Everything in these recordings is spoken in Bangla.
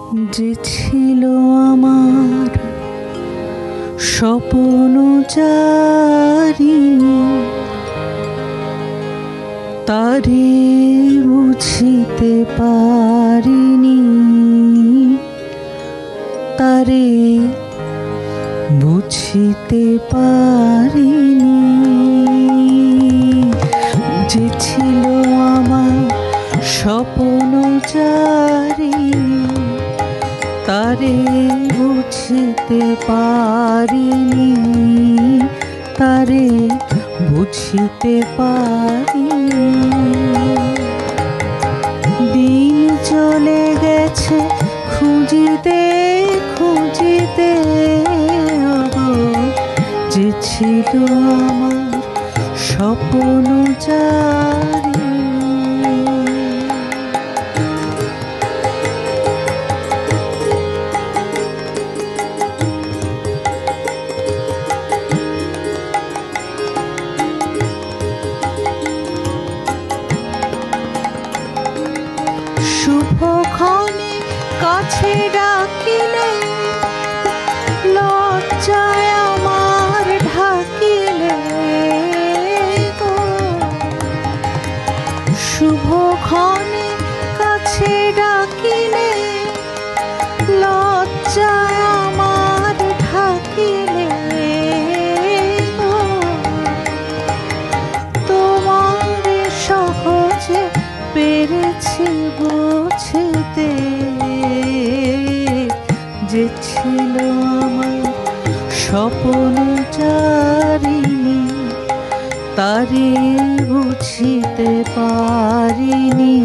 যে ছিল আমার স্বপ্নচারিণী, তারে বুঝিতে পারিনি, তারে বুঝিতে পারিনি। যে ছিল আমার স্বপ্নচারিণী, তারে বুঝিতে পারিনি, তারে বুঝিতে পারিনি। দিন চলে গেছে খুঁজিতে খুঁজিতে, যে ছিল আমার স্বপ্নচারিণী। শুভক্ষণে কাছে ডাকিলে, লজ্জায় আমার ঢাকিলে গো। শুভক্ষণে কাছে ডাকিলে, লজ্জায় আমার ঢাকিলে গো। তোমার সহজে পেরেছি বুঝতে, যে ছিল আমার স্বপ্নচারিণী, তারে বুঝিতে পারিনি,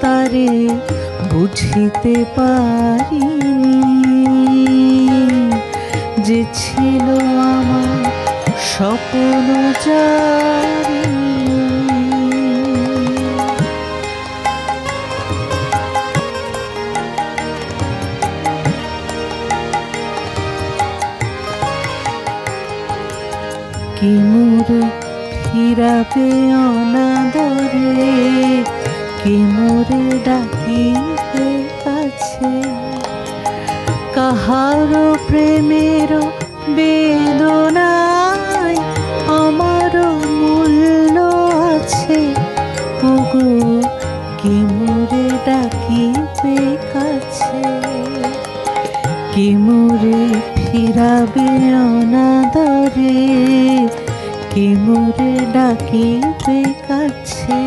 তারে বুঝিতে পারিনি। যে ছিল আমার স্বপ্নচারিণী। কি মোরে ফিরাবে অনাদরে, কি মোরে ডাকিবে কাছে। কাহারো প্রেমের বেদনায় আমার মূল্য আছে, ওগো কি মোরে ডাকিবে কাছে। কি মোরে ফিরাবে অনাদরে, কি মোরে ডাকিবে কাছে।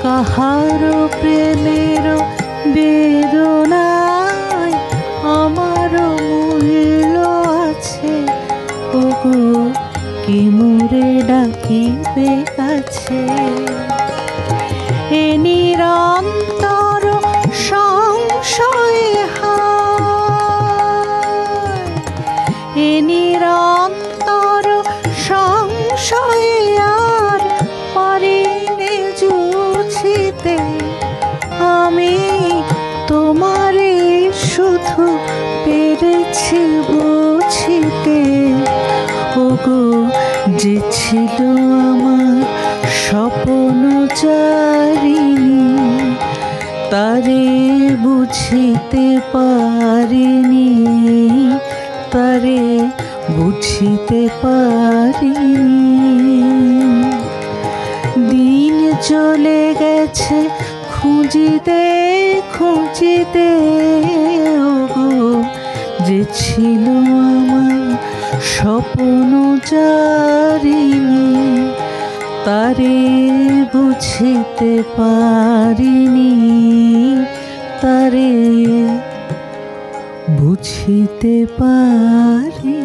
কাহারো প্রেমের বেদনায় আমার মূল্য আছে, ওগো কি মোরে ডাকিবে কাছে। এ নিরন্তর সংশয় হায়, এ নিরন্তর সংশয় আর পারিনে জুঝিতে। আমি তোমারে শুধু পেরেছি বুঝিতে, ওগো যে ছিল আমার স্বপ্নচারিণী, তারে বুঝিতে পারিনি, তারে বুঝিতে পারিনি। দিন চলে গেছে খুঁজিতে খুঁজিতে, ওগো যে ছিল আমার স্বপ্নচারিণী, তারে বুঝিতে পারিনি, তারে বুঝিতে পারি।